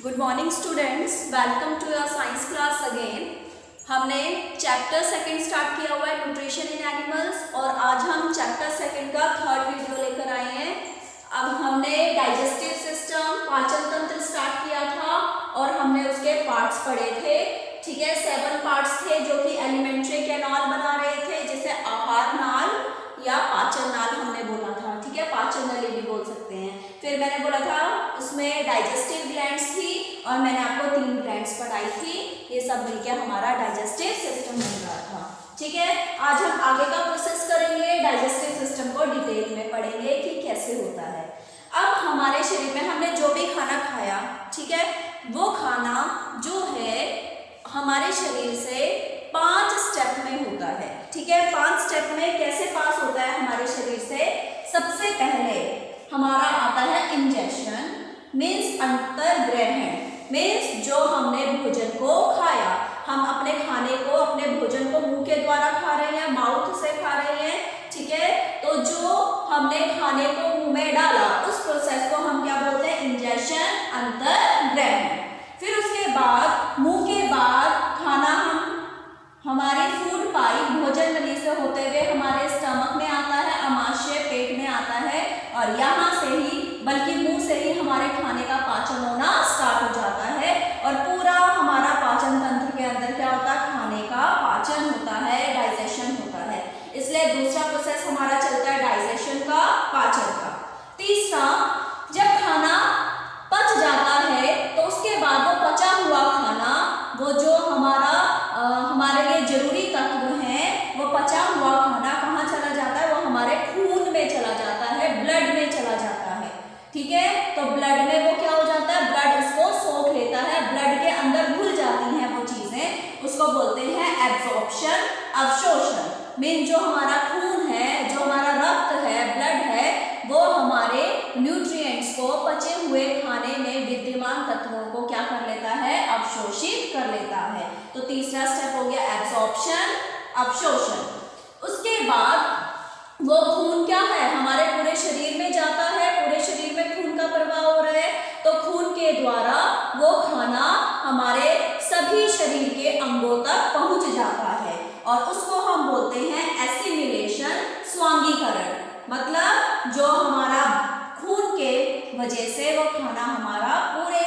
Good morning students, welcome to your science class again. हमने chapter second start किया हुआ है न्यूट्रिशन इन एनिमल्स और आज हम चैप्टर सेकंड का थर्ड वीडियो लेकर आए हैं। अब हमने डाइजेस्टिव सिस्टम, पाचन तंत्र स्टार्ट किया था और हमने उसके पार्ट्स पढ़े थे। ठीक है, 7 पार्ट्स थे जो कि एलिमेंट्री कैनाल बना रहे थे, जिसे आहार नाल या पाचन नाल हमने बोला था। ठीक है, पाचन नली भी बोल सकते हैं। फिर मैंने बोला था उसमें डाइजेस्टिव ग्लैंड्स थी और मैंने आपको 3 ग्लैंड्स पढ़ाई थी। ये सब मिलकर हमारा डाइजेस्टिव सिस्टम बन रहा था। ठीक है, आज हम आगे का प्रोसेस करेंगे, डाइजेस्टिव सिस्टम को डिटेल में पढ़ेंगे कि कैसे होता है। अब हमारे शरीर में हमने जो भी खाना खाया, ठीक है, वो खाना जो है हमारे शरीर से 5 स्टेप में होता है। ठीक है, 5 स्टेप में कैसे पास होता है हमारे शरीर से। सबसे पहले हमारा आता है इंजेक्शन, मीन्स अंतर्ग्रहण, मीन्स जो हमने भोजन को खाया, हम अपने खाने को, अपने भोजन को मुंह के द्वारा खा रहे हैं, माउथ से खा रहे हैं। ठीक है, तो जो हमने खाने को मुंह में डाला उस प्रोसेस को हम क्या बोलते हैं, इंजेक्शन, अंतर्ग्रहण। फिर उसके बाद मुंह के बाद खाना हमारी फूड पाइप, भोजन नली से होते हुए हमारे स्टमक में आता है, आमाशय पेट में आता है और यहाँ से ही, बल्कि मुंह से ही हमारे खाने का पाचन होना स्टार्ट हो जाता है और पूरा हमारा पाचन तंत्र के अंदर क्या होता है, खाने का पाचन होता है, डाइजेशन होता है। इसलिए दूसरा प्रोसेस हमारा चलता है डाइजेशन का, पाचन का। तीसरा, जब खाना पच जाता है तो उसके बाद वो पचा हुआ खाना, वो जो हमारे लिए जरूरी तत्व हैं, वो पचा हुआ खाना कहाँ चला जाता है, वो हमारे खून में चला जाता है, ब्लड में चला जाता है। ठीक है, तो ब्लड में वो क्या हो जाता है, ब्लड उसको सोख लेता है, ब्लड के अंदर घुल जाती हैं वो चीजें, उसको बोलते हैं एब्जॉर्प्शन, अवशोषण। मीन जो हमारा खून है, जो हमारा रक्त है, ब्लड है, वो हमारे न्यूट्रिएंट्स को, पचे हुए खाने में विद्यमान तत्वों को क्या कर लेता है, अवशोषित कर लेता है। तो तीसरा स्टेप हो गया एब्जॉर्प्शन, अवशोषण। उसके बाद वो खून क्या है, हमारे पूरे शरीर में जाता है, पूरे शरीर में खून का प्रवाह हो रहा है, तो खून के द्वारा वो खाना हमारे सभी शरीर के अंगों तक पहुंच जाता है और उसको हम बोलते हैं एसिमिलेशन, स्वांगीकरण। मतलब जो हमारा खून के वजह से वो खाना हमारा पूरे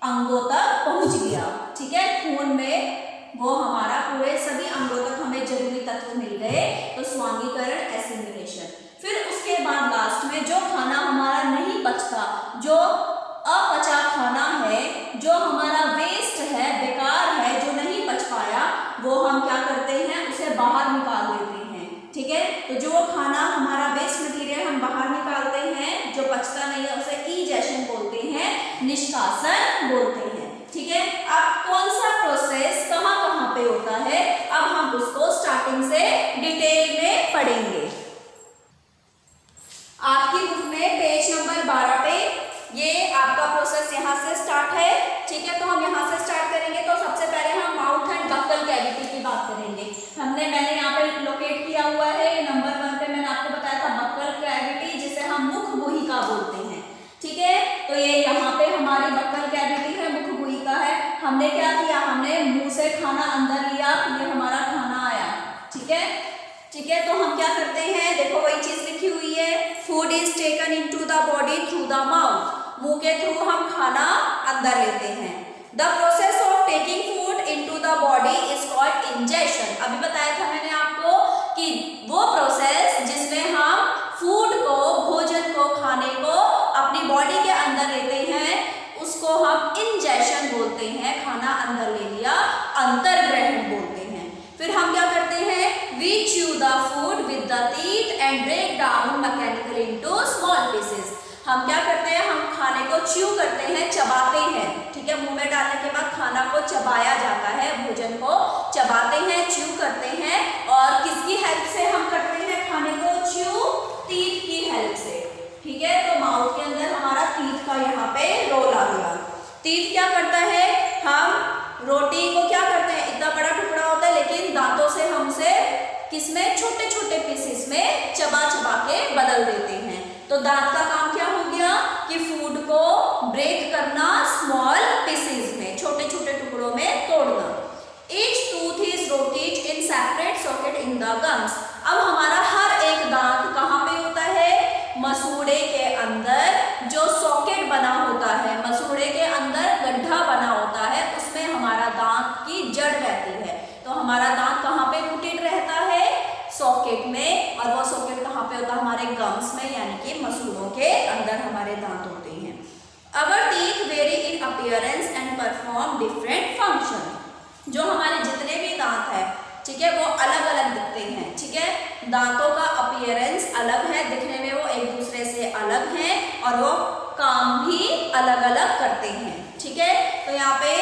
अंगों तक पहुंच गया। ठीक है, खून में वो हमारा पूरे सभी अंगों तक हमें जरूरी तत्व मिल गए, तो स्वांगीकरण, एसिमिलेशन। फिर उसके बाद लास्ट में जो खाना हमारा नहीं बचता, जो अपचा खाना है, जो हमारा वेस्ट है, बेकार है, जो नहीं बच पाया, वो हम क्या करते हैं, उसे बाहर निकाल देते हैं। ठीक है, तो जो खाना हमारा वेस्ट मटेरियल हम बाहर निकालते हैं, जो बचता नहीं है, उसे इजेशन बोलते हैं, निष्कासन बोलते हैं। ठीक है, अब कौन सा प्रोसेस कहाँ कहाँ पे होता है, अब हम उसको स्टार्टिंग से डिटेल में पढ़ेंगे। आपकी बुक में पेज नंबर 12 पे ये आपका प्रोसेस यहाँ से स्टार्ट है। ठीक है, तो हम यहाँ से स्टार्ट करेंगे। तो सबसे पहले हम माउथ एंड बक्कल कैविटी की बात करेंगे। मैंने यहाँ पे लोकेट किया हुआ है नंबर 1 पे, मैंने आपको बताया था बक्कल कैविटी, जिसे हम मुख गुहिका बोलते हैं। ठीक है, तो ये यहाँ पे हमारी बक्कल कैविटी है, मुख गुहिका है। हमने क्या किया, हमने मुंह से खाना अंदर लिया, ये हमारा खाना आया। ठीक है, ठीक है, तो हम क्या करते हैं, देखो वही चीज लिखी हुई है, food is taken into the body through the mouth. मुंह के थ्रू हम खाना अंदर लेते हैं। The process of taking food into the body is called injection. अभी बताया था मैंने आपको कि वो प्रोसेस जिसमें हम फूड को, भोजन को, खाने को अपनी बॉडी के अंदर लेते हैं, उसको हम इंजेक्शन बोलते हैं। खाना अंदर ले लिया, अंतर्ग्रहण बोलते हैं। फिर हम क्या करते हैं, we chew the food with the teeth and break down mechanically into small pieces। हम क्या करते हैं, हम खाने को च्यू करते हैं, चबाते हैं। ठीक है, मुंह में डालने के बाद खाना को चबाया जाता है, भोजन को चबाते हैं, च्यू करते हैं। और किसकी हेल्प से हम करते हैं खाने को च्यू, टीथ की हेल्प से। ठीक है, तो माउथ के अंदर हमारा टीथ का यहाँ पे रोल आ गया। टीथ क्या करता है, हम रोटी को क्या करते हैं, इतना बड़ा टुकड़ा होता है, लेकिन दांतों से हम उसे किसमें, छोटे छोटे पीसेस में चबा चबा के बदल देते हैं। तो दांत का काम क्या हो गया कि फूड को ब्रेक करना स्मॉल द गम्स। अब हमारा हर एक दांत कहाँ पे होता है? मसूड़े के अंदर जो सॉकेट बना होता है, मसूड़े के अंदर गड्ढा बना होता है, उसमें हमारा दांत की जड़ रहती है। तो हमारा दांत कहाँ पे रूटेड रहता है? सॉकेट में। और वो सॉकेट कहाँ पे होता है? हमारे गम्स में, यानी कि मसूड़ों के अंदर हमारे दांत होते हैं। Our teeth vary in appearance and perform different function। जो हमारे जितने भी दांत है, ठीक है, वो अलग अलग दिखते हैं। ठीक है, दांतों का अपीयरेंस अलग है, दिखने में वो एक दूसरे से अलग हैं और वो काम भी अलग अलग करते हैं। ठीक है, तो यहाँ पे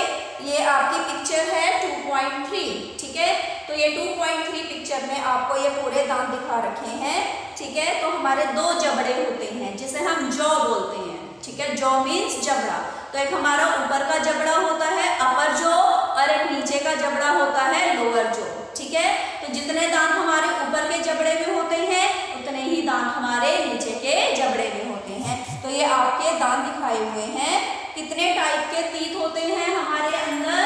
ये आपकी पिक्चर है 2.3। ठीक है, तो ये 2.3 पिक्चर में आपको ये पूरे दांत दिखा रखे हैं। ठीक है, तो हमारे दो जबड़े होते हैं जिसे हम जॉ बोलते हैं। ठीक है, जॉ मीन्स जबड़ा। तो एक हमारा ऊपर का जबड़ा होता है अपर जॉ और एक नीचे का जबड़ा होता है लोअर जॉ। ठीक है, तो जितने दांत हमारे ऊपर के जबड़े में होते हैं उतने ही दांत हमारे नीचे के जबड़े में होते हैं। तो ये आपके दांत दिखाए हुए हैं। कितने टाइप के टीथ होते हैं हमारे अंदर?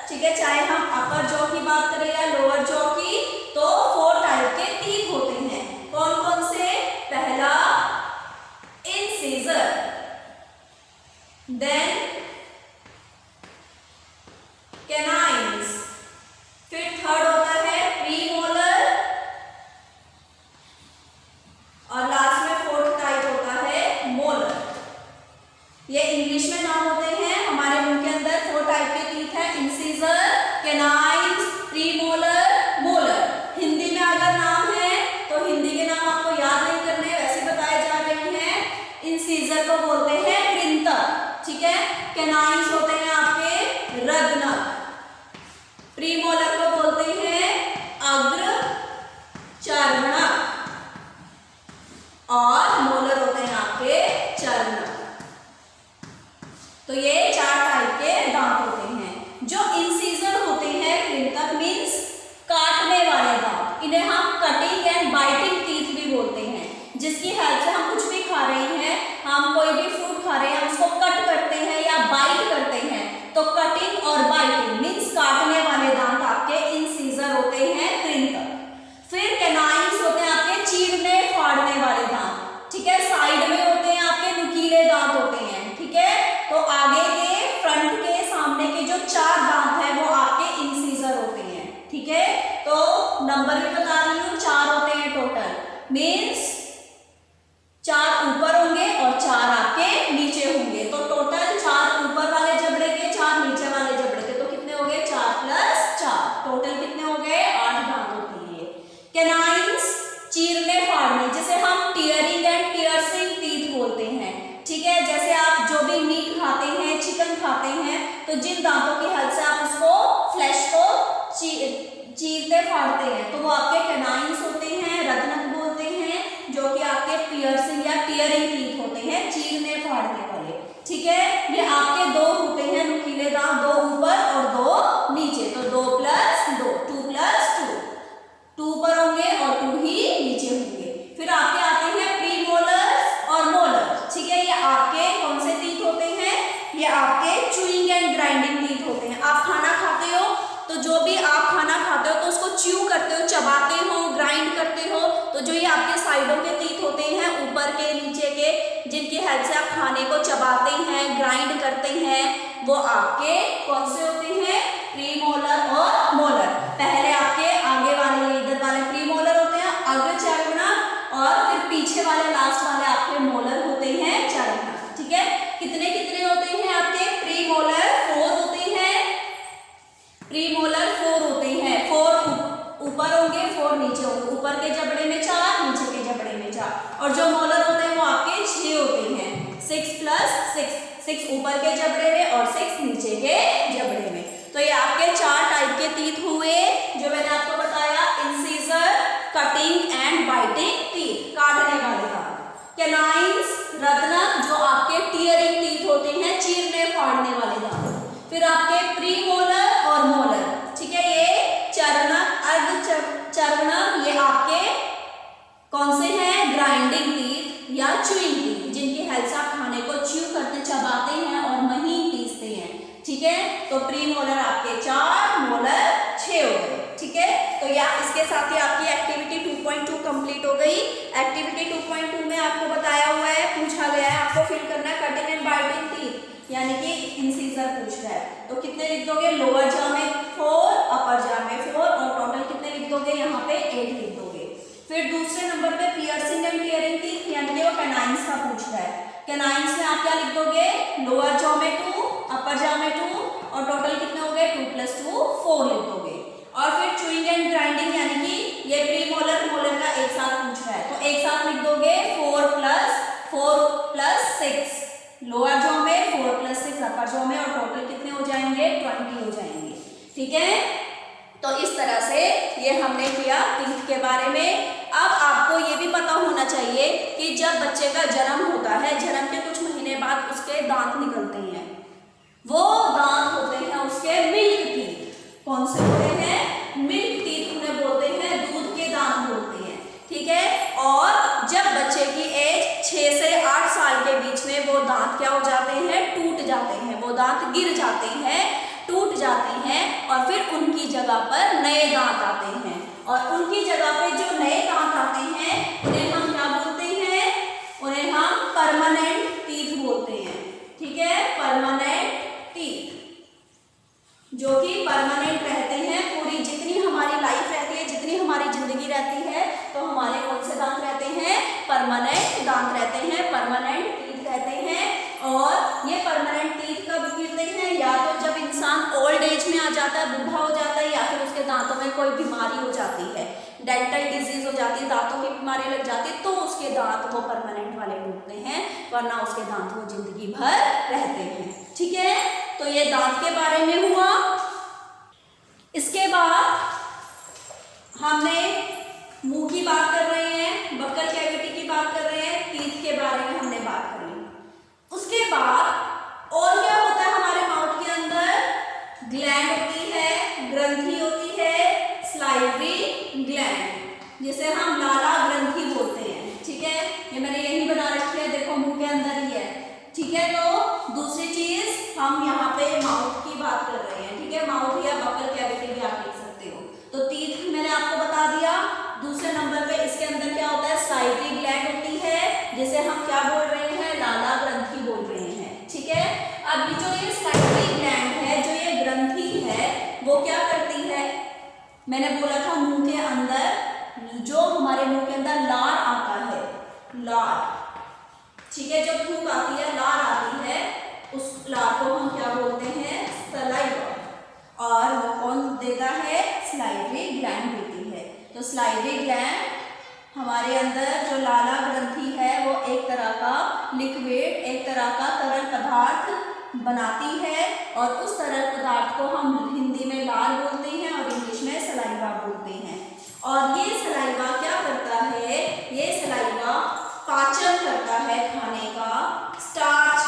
ठीक है, चाहे हम अपर जॉ की बात करें या लोअर जॉ की, तो 4 टाइप के टीथ होते हैं। कौन कौन से? पहला इंसिजर, देन कैनाइन्स, फिर थर्ड होता है प्रीमोलर और लास्ट में 4th टाइप होता है मोलर। ये इंग्लिश में नाम होते हैं, हमारे मुंह के अंदर 4 टाइप के टीथ है, incisor, canines, premolar, molar. Hindi में अगर नाम है तो हिंदी के नाम आपको याद नहीं करने, वैसे बताए जा रहे हैं। इंसिजर को बोलते हैं कृंतक। ठीक है, कैनाइन्स होते हैं आपके रत्नक, प्रीमोलर को बोलते हैं अग्र चर्वणक और मोलर होते हैं आपके चर्वणक। तो ये 4 टाइप के दांत होते हैं। जो इंसिजर होते हैं, कृंतक मीन्स काटने वाले दांत, इन्हें हम कटिंग एंड बाइटिंग टीथ भी बोलते हैं। जिसकी हेल्प से हम कुछ भी खा रहे हैं, हम कोई भी फ्रूट खा रहे हैं, उसको कट करते हैं या बाइट करते हैं, तो कटिंग और बाइटिंग मीन्स काटने वाले दांत आपके इंसिजर होते हैं, कृंतक। फिर कैनाइन्स होते हैं आपके चीरने फाड़ने वाले दांत। ठीक है, साइड में होते हैं आपके नुकीले दांत होते हैं। ठीक है, तो आगे के, फ्रंट के, सामने के जो 4 दांत है वो आपके इंसिजर होते हैं। ठीक है, तो नंबर भी बता रही हूँ, 4 होते हैं टोटल, मीन्स 4 ऊपर होंगे और 4 आपके नीचे होंगे। तो टोटल 4 ऊपर वाले जबड़े के, 4 नीचे वाले जबड़े के, तो कितने हो गए? 4 + 4, टोटल कितने हो गए? 8 दांत होते हैं। कैनाइन्स चीरने फाड़ने, जिसे हम टीयरिंग एंड पियर्सिंग टीथ बोलते हैं। ठीक है, जैसे आप जो भी मीट खाते हैं, चिकन खाते हैं, तो जिन दांतों की हेल्प से आप उसको फ्लैश को चीरते फाड़ते हैं, तो वो आपके कैनाइन्स होते हैं, रत्नक बोलते हैं, जो कि आपके पियर्सिंग या टीयरिंग टीथ होते हैं, चीरने फाड़ने वाले। ठीक है, ये आपके 2 होते हैं नुकीले दांत, 2 ऊपर और 2 नीचे, तो 2 + 2, 2 + 2, 2 ऊपर होंगे और 2 ही नीचे होंगे। फिर आपके आते हैं प्रीमोलर और मोलर। ठीक है, ये आपके कौन से टीथ होते हैं? ये आपके च्यूइंग एंड ग्राइंडिंग टीथ होते हैं। आप खाना खाते हो तो जो भी आप खाना खाते हो तो उसको च्यू करते हो, चबाते हो, ग्राइंड करते हो, तो जो ये आपके साइडों के टीथ होते हैं, ऊपर के, नीचे के, जिनकी हेल्प से आप खाने को चबाते हैं, ग्राइंड करते हैं, वो आपके कौन से होते हैं? प्रीमोलर और मोलर। पहले आपके आगे वाले, इधर वाले प्रीमोलर होते हैं, अग्र चर्वणक, और फिर पीछे वाले, लास्ट वाले आपके मोलर होते हैं, चर्वणक। ठीक है, कितने कितने होते हैं आपके? प्रीमोलर 4 होते हैं, प्रीमोलर 4 होते हैं, 4 ऊपर होंगे, 4 नीचे होंगे, ऊपर के जबड़े में 4, नीचे के जबड़े में 4, और जो मोलर होते हैं वो आपके 6 होते हैं, 6 + 6, 6 ऊपर के जबड़े में और 6 नीचे के जबड़े में। तो ये आपके 4 टाइप के टीथ हुए, जो मैंने आपको बताया, incisor, cutting and biting teeth, काटने वाले दांत, कैनाइन्स, रत्नक, जो आपके टीयरिंग टीथ होते हैं, चीरने फाड़ने वाले दांत, फिर आपके प्रीमोलर और मोलर। ठीक है, ये चर्वणक, अर्ध चर्वणक, ये आपके कौन से हैं? ग्राइंडिंग टीथ या च्यूइंग टीथ, जिनकी हेल्प से आप खाने को च्यू करते, चबाते हैं और महीन पीसते हैं। ठीक है, तो प्रीमोलर आपके 4, मोलर 6 हो गए। ठीक है, तो या इसके साथ ही आपकी एक्टिविटी 2.2 कंप्लीट हो गई। एक्टिविटी 2.2 में आपको बताया हुआ है, पूछा गया है, आपको फिल करना है कटिंग एंड बाइटिंग टीथ, यानी कि इंसीजर पूछ रहा है। तो कितने लिख दोगे? लोअर जॉ में 4, अपर जॉ में 4 और टोटल कितने लिख दोगे? यहाँ पे 8 लिख दोगे। फिर दूसरे नंबर पे पियर्सिंग एंड टीयरिंग टीथ, यानी कि वो कैनाइंस का पूछ रहा है। कैनाइंस में आप क्या लिख दोगे? लोअर जॉ में 2, अपर जॉ में 2 और टोटल कितने हो गए? 2 + 2 4 लिख दोगे। और फिर चूइंग एंड ग्राइंडिंग, यानी कि ये प्रीमोलर मोलर का एक साथ पूछ रहा है, तो एक साथ लिख दोगे 4 + 6, लोअर जॉ में 4 + 6 अपर जॉ में, और टोटल कितने हो जाएंगे? 20 हो जाएंगे। ठीक है, तो इस तरह से ये हमने किया टीथ के बारे में। अब आपको ये भी पता होना चाहिए कि जब बच्चे का जन्म होता है, जन्म के कुछ महीने बाद उसके दांत निकलते हैं, वो दांत होते हैं उसके मिल्क टीथ। कौन से होते हैं? मिल्क टीथ उन्हें बोलते हैं, दूध के दांत बोलते हैं। ठीक है, और जब बच्चे की एज 6 से 8 साल के बीच में वो दांत क्या हो जाते हैं? टूट जाते हैं, वो दांत गिर जाते हैं, टूट जाते हैं, और फिर उनकी जगह पर नए दांत आते हैं। और उनकी जगह पे जो नए दांत आते हैं उन्हें हम क्या बोलते हैं? उन्हें हम परमानेंट टीथ बोलते हैं। ठीक है, परमानेंट टीथ, जो कि परमानेंट रहते हैं, पूरी जितनी हमारी लाइफ रहती है, जितनी हमारी जिंदगी रहती है, तो हमारे कौन से दांत रहते हैं? परमानेंट दांत रहते हैं, परमानेंट टीथ रहते हैं। और ये परमानेंट टीथ कब गिरते हैं? या तो जब इंसान ओल्ड एज में आ जाता है, बूढ़ा हो जाता है, या फिर उसके दांतों में कोई बीमारी हो जाती है, डेंटल डिजीज हो जाती है, दांतों की बीमारी लग जाती है, तो उसके दांत वो परमानेंट वाले टूटते हैं, वरना उसके दांत वो जिंदगी भर रहते हैं। ठीक है, तो ये दांत के बारे में हुआ। इसके बाद हमने मुंह की बात कर रहे हैं, बक्कल कैविटी की बात कर रहे हैं, टीथ के बारे में हमने बात करी। उसके बाद और क्या होता है हमारे माउथ के अंदर? ग्लैंड होती है, ग्रंथि होती है, स्लाइवरी ग्लैंड, जिसे हम लाला ग्रंथि बोलते हैं। ठीक है, ये मैंने यही बना रखी है, देखो मुंह के अंदर ही है। ठीक है, तो दूसरी चीज हम यहाँ पे माउथ की बात कर रहे हैं। ठीक है, माउथ या बक्कल कैविटी भी आप लिख सकते हो। तो टीथ मैंने आपको बता दिया। दूसरे नंबर पे इसके अंदर क्या होता है? स्लाइवरी ग्लैंड होती है, जिसे हम क्या बोल रहे हैं? लाला ग्रंथि बोल रहे हैं। ठीक है, अब जो ये स्लाइवरी ग्लैंड है, जो ये ग्रंथि है, वो क्या करती है? मैंने बोला था मुंह के अंदर, जो हमारे मुंह के अंदर लार आता है, लार, ठीक है, जो थूक आती है, लार आती है, उस लार को हम क्या बोलते हैं? सलाइवा। और वो कौन देता है? स्लाइवरी ग्लैंड देती है। तो स्लाइवरी ग्लैंड हमारे अंदर जो लाला ग्रंथि है, वो एक तरह का लिक्विड, एक तरह का तरल पदार्थ बनाती है, और उस तरल पदार्थ को हम हिंदी में लार बोलते हैं और इंग्लिश में सलाइवा बोलते हैं। और ये सलाइवा क्या करता है? ये सलाइवा पाचन करता है खाने का, स्टार्च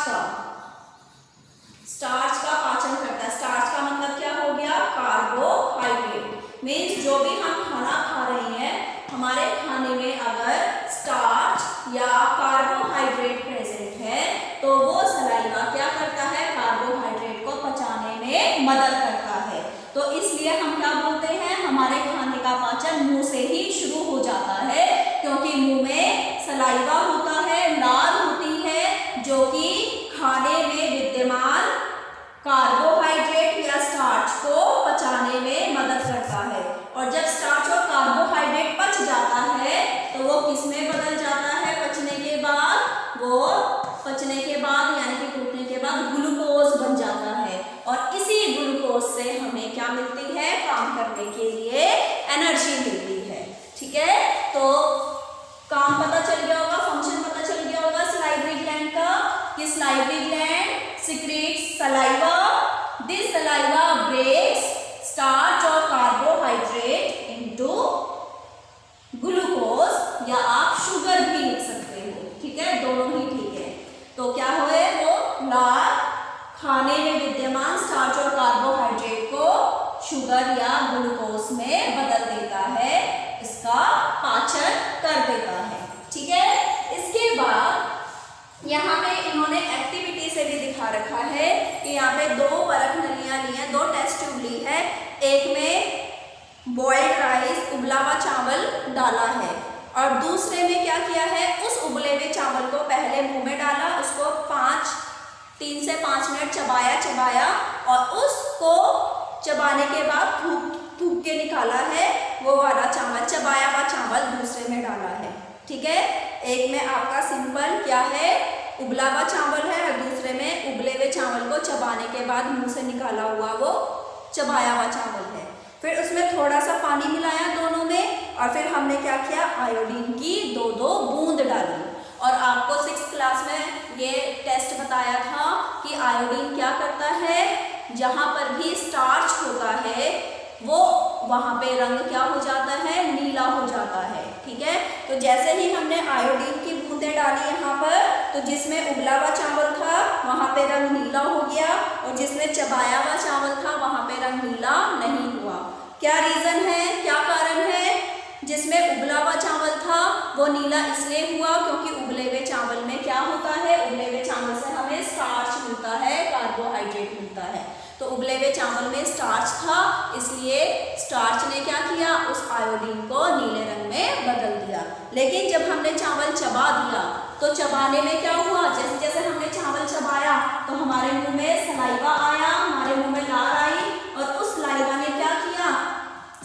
का पाचन करता है। स्टार्च का मतलब क्या हो गया? कार्बोहाइड्रेट। मीन्स जो भी हम खाना खा रहे हैं, हमारे खाने में अगर स्टार्च या कार्बोहाइड्रेट प्रेजेंट है, तो वो सलाइवा क्या करता है? कार्बोहाइड्रेट को पचाने में मदद करता है। तो इसलिए हम क्या बोलते हैं? हमारे खाने का पाचन मुंह से ही शुरू हो जाता है, क्योंकि मुंह में सलाइवा होता है, लार होती है, जो कि खाने में विद्यमान कार्बोहाइड्रेट या स्टार्च को पचाने में मदद करता है। और जब स्टार्च और कार्बोहाइड्रेट पच जाता है, तो वो किस में बदल जाता है? पचने के बाद यानी कि टूटने के बाद ग्लूकोज बन जाता है, और इसी ग्लूकोज से हमें क्या मिलती है? काम करने के लिए एनर्जी मिलती है। ठीक है, तो काम पता चल गया होगा, फंक्शन पता चल गया होगा सलाइवरी ग्लैंड का, कि salivary gland secretes saliva. This saliva breaks starch और कार्बोहाइड्रेट into ग्लूकोज, या आप शुगर भी लिख सकते हो। ठीक है, दोनों ही ठीक है। तो क्या हुए? वो लार खाने में विद्यमान स्टार्च और कार्बोहाइड्रेट को शुगर या ग्लूकोज में बदल देता है, इसका पाचन कर देता है। ठीक है, इसके बाद यहाँ पे इन्होंने एक्टिविटी से भी दिखा रखा है कि यहाँ पे 2 परख नलियाँ ली हैं, 2 टेस्ट ट्यूब ली है। एक में बॉइल्ड राइस उबला हुआ चावल डाला है और दूसरे में क्या किया है, उस उबले हुए चावल को पहले मुंह में डाला, उसको 3 से 5 मिनट चबाया और उसको चबाने के बाद थूक के निकाला है, वो वाला चावल, चबाया हुआ चावल दूसरे में डाला है। ठीक है, एक में आपका सिंपल क्या है, उबला हुआ चावल है और दूसरे में उबले हुए चावल को चबाने के बाद मुंह से निकाला हुआ वो चबाया हुआ चावल है। फिर उसमें थोड़ा सा पानी मिलाया दोनों में और फिर हमने क्या किया, आयोडीन की 2-2 बूंद डाली। और आपको 6th क्लास में ये टेस्ट बताया था कि आयोडीन क्या करता है, जहाँ पर भी स्टार्च होता है वो वहाँ पे रंग क्या हो जाता है, नीला हो जाता है। ठीक है, तो जैसे ही हमने आयोडीन की बूंदें डाली यहाँ पर, तो जिसमें उबला हुआ चावल था वहाँ पे रंग नीला हो गया और जिसमें चबाया हुआ चावल था वहाँ पे रंग नीला नहीं हुआ। क्या रीज़न है, क्या कारण है? जिसमें उबला हुआ चावल था वो नीला इसलिए हुआ क्योंकि उबले हुए चावल में क्या होता है, उबले हुए चावल से हमें स्टार्च मिलता है, कार्बोहाइड्रेट मिलता है। तो उबले हुए चावल में स्टार्च था, इसलिए स्टार्च ने क्या किया, उस आयोडीन को नीले रंग में बदल दिया। लेकिन जब हमने चावल चबा दिया तो चबाने में क्या हुआ, जैसे जैसे हमने चावल चबाया तो हमारे मुंह में सलाइवा आया, हमारे मुंह में लार आई और उस सलाइवा ने क्या किया,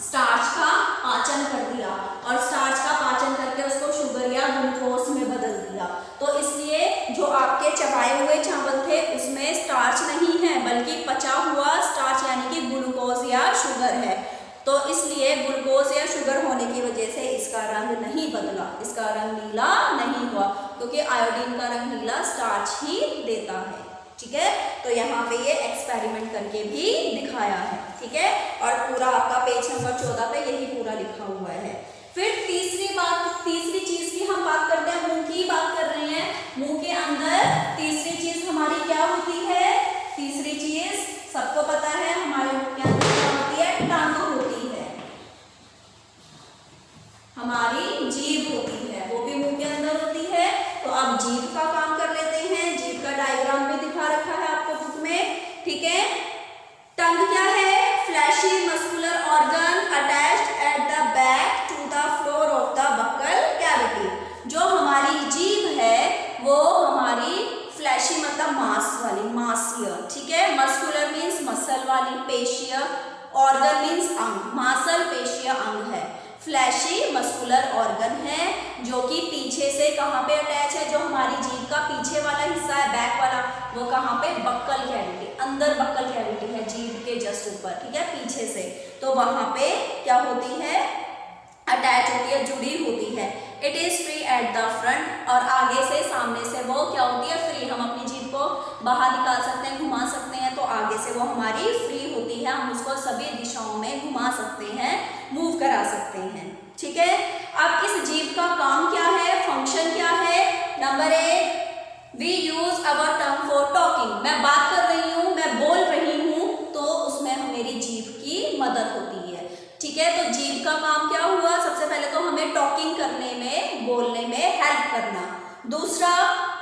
स्टार्च का पाचन कर दिया और स्टार्च का पाचन करके उसको शुगर या ग्लूकोज में बदल दिया। तो इसलिए जो आपके चबाए हुए चावल थे उसमें स्टार्च नहीं है बल्कि पचा हुआ स्टार्च यानी कि ग्लूकोज या शुगर है। तो इसलिए ग्लूकोज या शुगर होने की वजह से इसका रंग नहीं बदला, इसका रंग नीला नहीं हुआ क्योंकि आयोडीन का रंग नीला स्टार्च ही देता है। ठीक है, तो यहाँ पे ये एक्सपेरिमेंट करके भी दिखाया है। ठीक है, और पूरा आपका पेज नंबर 14 पे यही पूरा लिखा हुआ है। फिर तीसरी चीज की हम बात करते हैं, मुंह की बात कर रहे हैं। मुंह के अंदर तीसरी चीज हमारी क्या होती है, तीसरी चीज सबको पता है, हमारे मुंह के अंदर क्या होती है, टंग होती है, हमारी जीभ होती है, वो भी मुंह के अंदर होती है। तो अब जीभ का काम कर लेते हैं। जीभ का डायग्राम भी दिखा रखा है आपको बुक में। ठीक है, टंग क्या है, fleshy muscular organ attached at the back to the floor of the buccal cavity. जो हमारी जीभ है वो हमारी फ्लैशी मतलब मांस वाली, मांसीय। ठीक है, मस्कुलर मीन्स मसल वाली, पेशीय, ऑर्गन मीन्स अंग, मांसल पेशीय अंग है। फ्लैशी मस्कुलर ऑर्गन है जो कि पीछे से कहाँ पे अटैच है, जो हमारी जीभ का पीछे वाला हिस्सा है, बैक वाला, वो कहाँ पे, बक्कल कैविटी, अंदर बक्कल कैविटी है जीभ के जस्ट ऊपर। ठीक है, पीछे से, तो वहाँ पे क्या होती है, अटैच होती है, जुड़ी होती है। It is free at the front, और आगे से सामने से वो क्या होती है, फ्री। हम अपनी जीभ को बाहर निकाल सकते हैं, घुमा सकते हैं, तो आगे से वो हमारी फ्री होती है, हम उसको सभी दिशाओं में घुमा सकते हैं, मूव करा सकते हैं। ठीक है, अब इस जीभ का काम क्या है, फंक्शन क्या है। Number 1, we use our tongue for talking. मैं बात कर रही हूँ, मैं बोल रही हूँ, तो उसमें मेरी जीभ की मदद होती है। ठीक है, तो जीभ का काम क्या हुआ, सबसे पहले तो हमें टॉकिंग करने में, बोलने में हेल्प करना। दूसरा,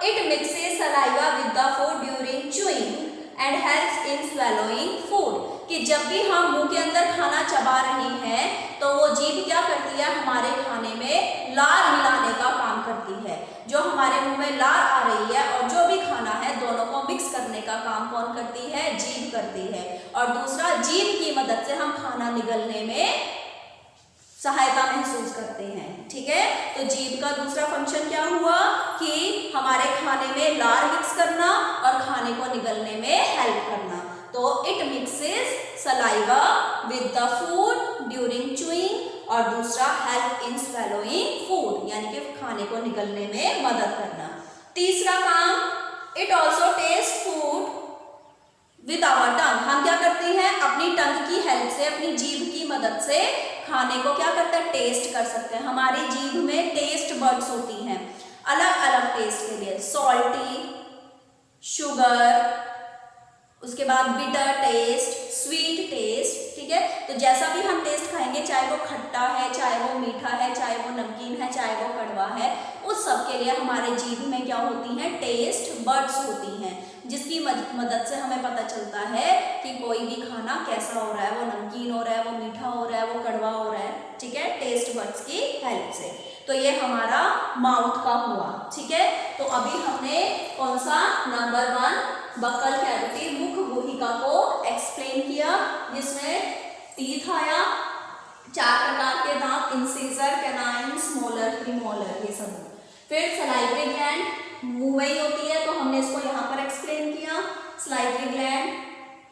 it mixes saliva with the food during chewing and helps in swallowing food. कि जब भी हम मुंह के अंदर खाना चबा रहे हैं तो वो जीभ क्या करती है, हमारे खाने में लार मिलाने का काम करती है। जो हमारे मुंह में लार आ रही है और जो भी खाना है, दोनों को मिक्स करने का काम कौन करती है, जीभ करती है। और दूसरा, जीभ की मदद से हम खाना निगलने में सहायता महसूस करते हैं। ठीक है, तो जीभ का दूसरा फंक्शन क्या हुआ कि हमारे खाने में लार मिक्स करना और खाने को निगलने में हेल्प करना। तो it mixes saliva with the food during chewing, और दूसरा हेल्प इन स्वेलोइंग फूड, यानी कि खाने को निगलने में मदद करना। तीसरा काम, it also taste food with our tongue. हम क्या करते हैं, अपनी टंग की हेल्प से, अपनी जीभ की मदद से खाने को क्या करते हैं, टेस्ट कर सकते हैं। हमारी जीभ में टेस्ट बड्स होती हैं अलग अलग टेस्ट के लिए, सॉल्टी, शुगर, उसके बाद बिटर टेस्ट, स्वीट टेस्ट। ठीक है, तो जैसा भी हम टेस्ट खाएंगे, चाहे वो खट्टा है, चाहे वो मीठा है, चाहे वो नमकीन है, चाहे वो कड़वा है, उस सब के लिए हमारे जीभ में क्या होती हैं, टेस्ट बड्स होती हैं, जिसकी मदद से हमें पता चलता है कि कोई भी खाना कैसा हो रहा है, वो नमकीन हो रहा है, वो मीठा हो रहा है, वो कड़वा हो रहा है। ठीक है, टेस्ट बड्स की हेल्प से। तो ये हमारा माउथ का हुआ, ठीक है। तो अभी हमने कौन सा नंबर 1 बक्कल कैविटी मुख गुहिका को एक्सप्लेन किया, जिसमें टीथ आया, 4 प्रकार के दांत, इंसिजर, कैनाइन्स, मोलर, प्रीमोलर, ये सब। फिर सलाइवरी ग्लैंड मुंह में ही होती है, तो हमने इसको यहाँ पर एक्सप्लेन किया। सलाइवरी ग्लैंड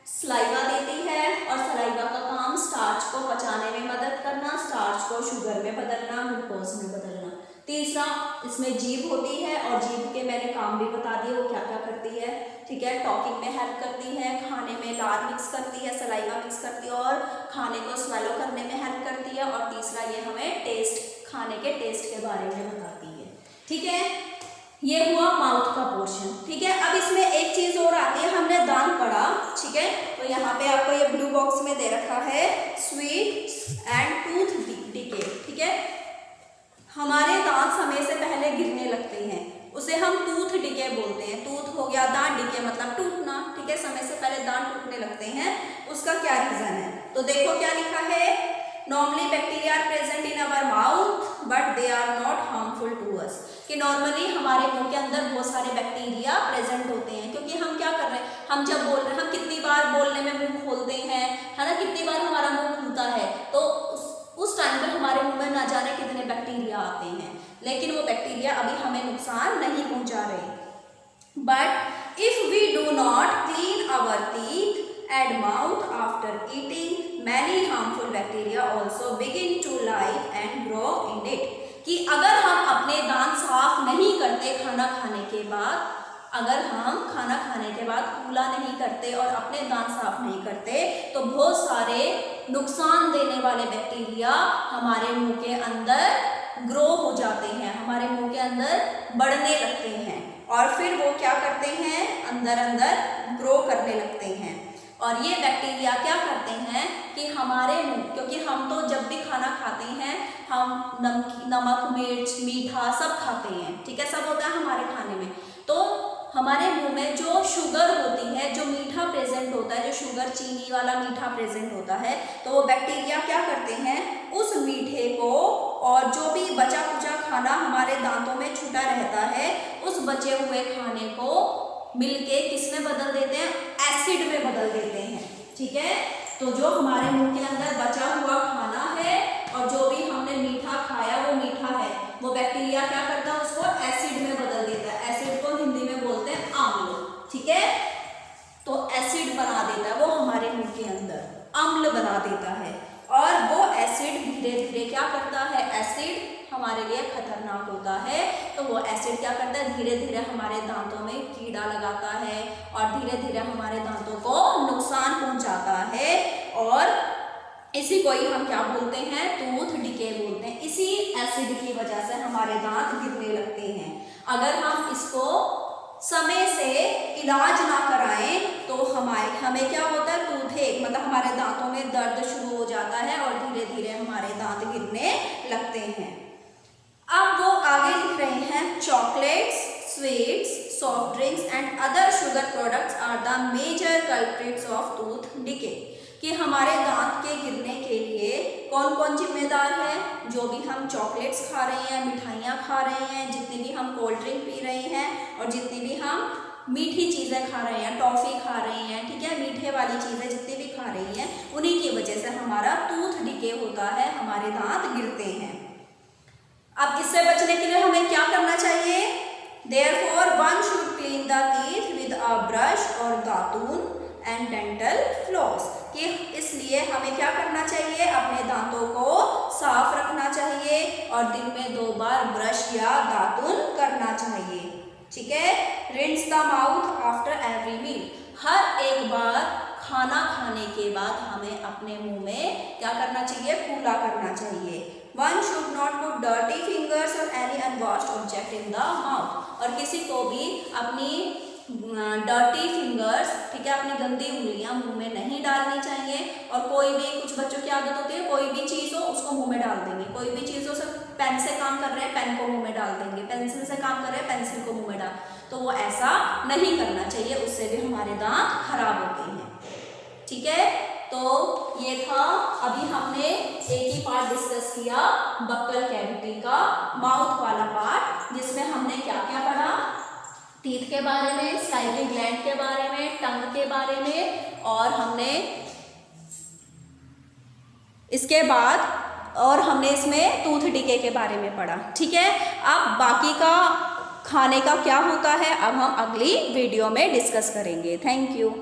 सलाइवा देती है और सलाइवा का काम स्टार्च को पचाने में मदद करना, स्टार्च को शुगर में बदलना, ग्लूकोज में बदलना। तीसरा इसमें जीभ होती है और जीभ के मैंने काम भी बता दिए वो क्या क्या करती है, ठीक है। टॉकिंग में हेल्प करती है, खाने में लार मिक्स करती है, सलाइवा मिक्स करती है और खाने को स्वेलो करने में हेल्प करती है। और तीसरा ये हमें टेस्ट, खाने के टेस्ट के बारे में बताती है, ठीक है। ये हुआ माउथ का पोर्शन, ठीक है। अब इसमें एक चीज और आती है, हमने दांत पढ़ा, ठीक है। तो यहाँ पे आपको ये ब्लू बॉक्स में दे रखा है स्वीट एंड टूथ डिके, ठीक है। हमारे दांत समय से पहले गिरने लगते हैं, उसे हम टूथ डिके बोलते हैं। टूथ हो गया, दांत डिके मतलब टूटना, ठीक है। समय से पहले दांत टूटने लगते हैं, उसका क्या रीजन है? तो देखो क्या लिखा है, normally bacteria are present in our mouth but they are not harmful to us. कि नॉर्मली हमारे मुंह के अंदर बहुत सारे बैक्टीरिया प्रेजेंट होते हैं, क्योंकि हम क्या कर रहे हैं, हम जब बोल रहे हैं, हम कितनी बार बोलने में मुंह खोलते हैं, है ना, कितनी बार हमारा मुंह खुलता है, तो उस टाइम पर हमारे मुंह में ना जाने कितने बैक्टीरिया आते हैं, लेकिन वो बैक्टीरिया अभी हमें नुकसान नहीं पहुंचा रहे। But if we do not clean our teeth and mouth after eating, many harmful bacteria also begin to live and grow in it. कि अगर हम अपने दांत साफ नहीं करते खाना खाने के बाद, अगर हम खाना खाने के बाद कूला नहीं करते और अपने दांत साफ नहीं करते, तो बहुत सारे नुकसान देने वाले बैक्टीरिया हमारे मुंह के अंदर ग्रो हो जाते हैं, हमारे मुंह के अंदर बढ़ने लगते हैं और फिर वो क्या करते हैं, अंदर अंदर ग्रो करने लगते हैं। और ये बैक्टीरिया क्या करते हैं कि हमारे मुंह, क्योंकि हम तो जब भी खाना खाते हैं हम नमक, मिर्च, मीठा सब खाते हैं, ठीक है, सब होता है हमारे खाने में। तो हमारे मुंह में जो शुगर होती है, जो मीठा प्रेजेंट होता है, जो शुगर चीनी वाला मीठा प्रेजेंट होता है, तो वो बैक्टीरिया क्या करते हैं, उस मीठे को और जो भी बचा कुचा खाना हमारे दांतों में छूटा रहता है, उस बचे हुए खाने को मिलके किस में बदल देते हैं, एसिड में बदल देते हैं, ठीक है। तो जो हमारे मुंह के अंदर बचा हुआ खाना है और जो भी हमने मीठा खाया वो मीठा है, वो बैक्टीरिया क्या करता है, उसको एसिड में बदल देता है। एसिड को हिंदी में बोलते हैं अम्ल, ठीक है। तो एसिड बना देता है वो हमारे मुंह के अंदर, अम्ल बना देता है। और वो एसिड धीरे धीरे क्या करता है, एसिड हमारे लिए खतरनाक होता है, तो वो एसिड क्या करता है, धीरे धीरे हमारे दांतों में कीड़ा लगाता है और धीरे धीरे हमारे दांतों को नुकसान पहुंचाता है। और इसी को ही हम क्या बोलते हैं, टूथ डिके बोलते हैं। इसी एसिड की वजह से हमारे दांत गिरने लगते हैं। अगर हम इसको समय से इलाज ना कराएं तो हमें क्या होता है, टूथेक मतलब हमारे दांतों में दर्द शुरू हो जाता है और धीरे धीरे हमारे दांत गिरने लगते हैं। अब वो आगे लिख रहे हैं, chocolates, sweets, soft drinks and other sugar products are the major culprits of tooth decay. कि हमारे दांत के गिरने के लिए कौन कौन जिम्मेदार है, जो भी हम चॉकलेट्स खा रहे हैं, मिठाइयाँ खा रहे हैं, जितनी भी हम कोल्ड ड्रिंक पी रहे हैं और जितनी भी हम मीठी चीज़ें खा रहे हैं, टॉफ़ी खा रहे हैं, ठीक है, मीठे वाली चीज़ें जितनी भी खा रही हैं, उन्हीं की वजह से हमारा टूथ डिके होता है, हमारे दांत गिरते हैं। अब इससे बचने के लिए हमें क्या करना चाहिए, Therefore, one should clean the teeth with a brush or दातून एंड डेंटल फ्लॉस। कि इसलिए हमें क्या करना चाहिए, अपने दांतों को साफ रखना चाहिए और दिन में 2 बार ब्रश या दातुन करना चाहिए, ठीक है। Rinse the mouth after every meal. हर एक बार खाना खाने के बाद हमें अपने मुंह में क्या करना चाहिए, कूला करना चाहिए। One should not put dirty fingers और any unwashed object in the mouth. और किसी को भी अपनी डर्टी फिंगर्स, ठीक है, अपनी गंदी उंगलियां मुंह में नहीं डालनी चाहिए। और कोई भी, कुछ बच्चों की आदत होती है, कोई भी चीज़ हो उसको मुंह में डाल देंगे, कोई भी चीज़ हो, सब पेन से काम कर रहे हैं पेन को मुंह में डाल देंगे, पेंसिल से काम कर रहे हैं पेंसिल को मुंह में डाल, तो वो ऐसा नहीं करना चाहिए, उससे भी हमारे दांत खराब होते हैं, ठीक है। तो ये था, अभी हमने एक ही पार्ट डिस्कस किया बक्कल कैविटी का, माउथ वाला पार्ट, जिसमें हमने क्या क्या पढ़ा, टीथ के बारे में, सलाइवरी ग्लैंड के बारे में, टंग के बारे में, और हमने इसके बाद और हमने इसमें टूथ डिके के बारे में पढ़ा। ठीक है, अब बाकी का खाने का क्या होता है अब हम अगली वीडियो में डिस्कस करेंगे। Thank you.